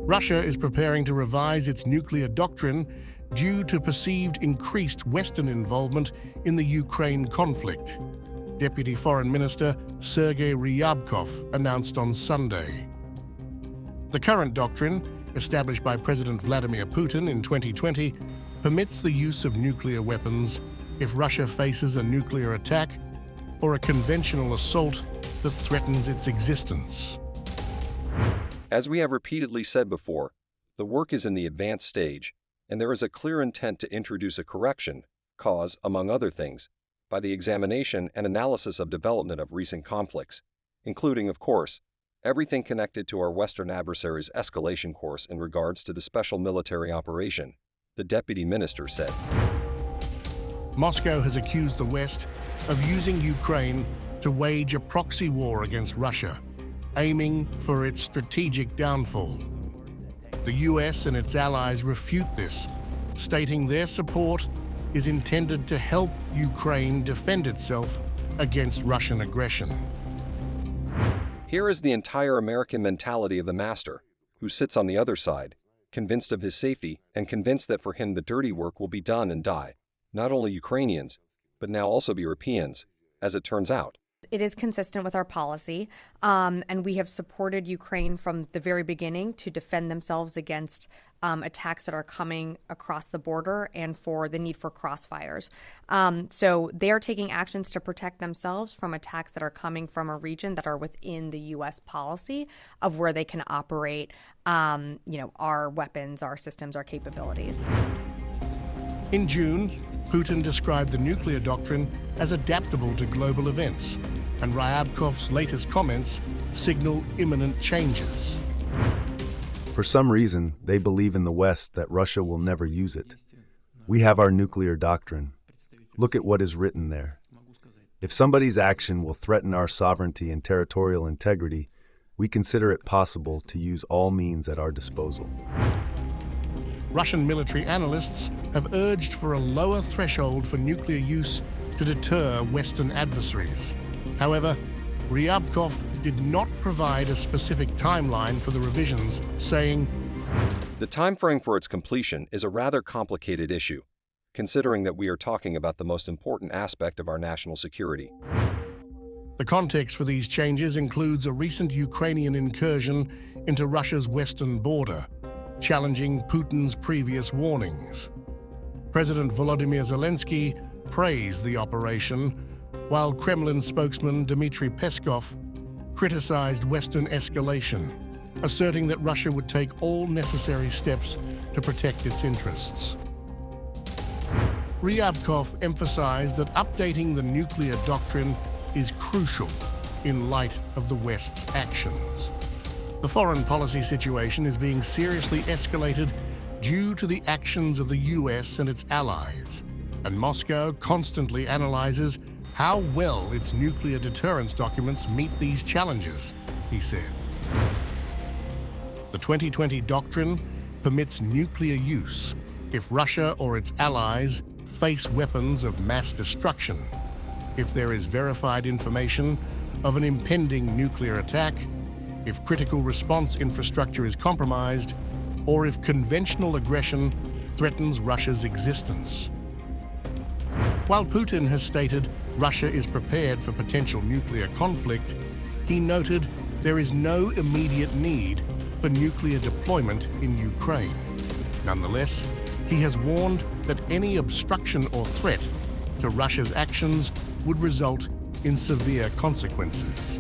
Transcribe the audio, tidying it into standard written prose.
Russia is preparing to revise its nuclear doctrine due to perceived increased Western involvement in the Ukraine conflict, Deputy Foreign Minister Sergei Ryabkov announced on Sunday. The current doctrine, established by President Vladimir Putin in 2020, permits the use of nuclear weapons if Russia faces a nuclear attack or a conventional assault that threatens its existence. As we have repeatedly said before, the work is in the advanced stage, and there is a clear intent to introduce a correction, caused, among other things, by the examination and analysis of development of recent conflicts, including, of course, everything connected to our Western adversaries' escalation course in regards to the special military operation, the deputy minister said. Moscow has accused the West of using Ukraine to wage a proxy war against Russia, aiming for its strategic downfall. The US and its allies refute this, stating their support is intended to help Ukraine defend itself against Russian aggression. Here is the entire American mentality of the master, who sits on the other side, convinced of his safety and convinced that for him the dirty work will be done and die, not only Ukrainians, but now also Europeans, as it turns out. It is consistent with our policy, and we have supported Ukraine from the very beginning to defend themselves against attacks that are coming across the border and for the need for crossfires. So they are taking actions to protect themselves from attacks that are coming from a region that are within the U.S. policy of where they can operate, our weapons, our systems, our capabilities. In June, Putin described the nuclear doctrine as adaptable to global events, and Ryabkov's latest comments signal imminent changes. For some reason, they believe in the West that Russia will never use it. We have our nuclear doctrine. Look at what is written there. If somebody's action will threaten our sovereignty and territorial integrity, we consider it possible to use all means at our disposal. Russian military analysts have urged for a lower threshold for nuclear use to deter Western adversaries. However, Ryabkov did not provide a specific timeline for the revisions, saying, "The timeframe for its completion is a rather complicated issue, considering that we are talking about the most important aspect of our national security." The context for these changes includes a recent Ukrainian incursion into Russia's western border, challenging Putin's previous warnings. President Volodymyr Zelensky praised the operation, while Kremlin spokesman Dmitry Peskov criticized Western escalation, asserting that Russia would take all necessary steps to protect its interests. Ryabkov emphasized that updating the nuclear doctrine is crucial in light of the West's actions. The foreign policy situation is being seriously escalated due to the actions of the US and its allies, and Moscow constantly analyzes how well its nuclear deterrence documents meet these challenges, he said. The 2020 doctrine permits nuclear use if Russia or its allies face weapons of mass destruction, if there is verified information of an impending nuclear attack, if critical response infrastructure is compromised, or if conventional aggression threatens Russia's existence. While Putin has stated Russia is prepared for potential nuclear conflict, he noted there is no immediate need for nuclear deployment in Ukraine. Nonetheless, he has warned that any obstruction or threat to Russia's actions would result in severe consequences.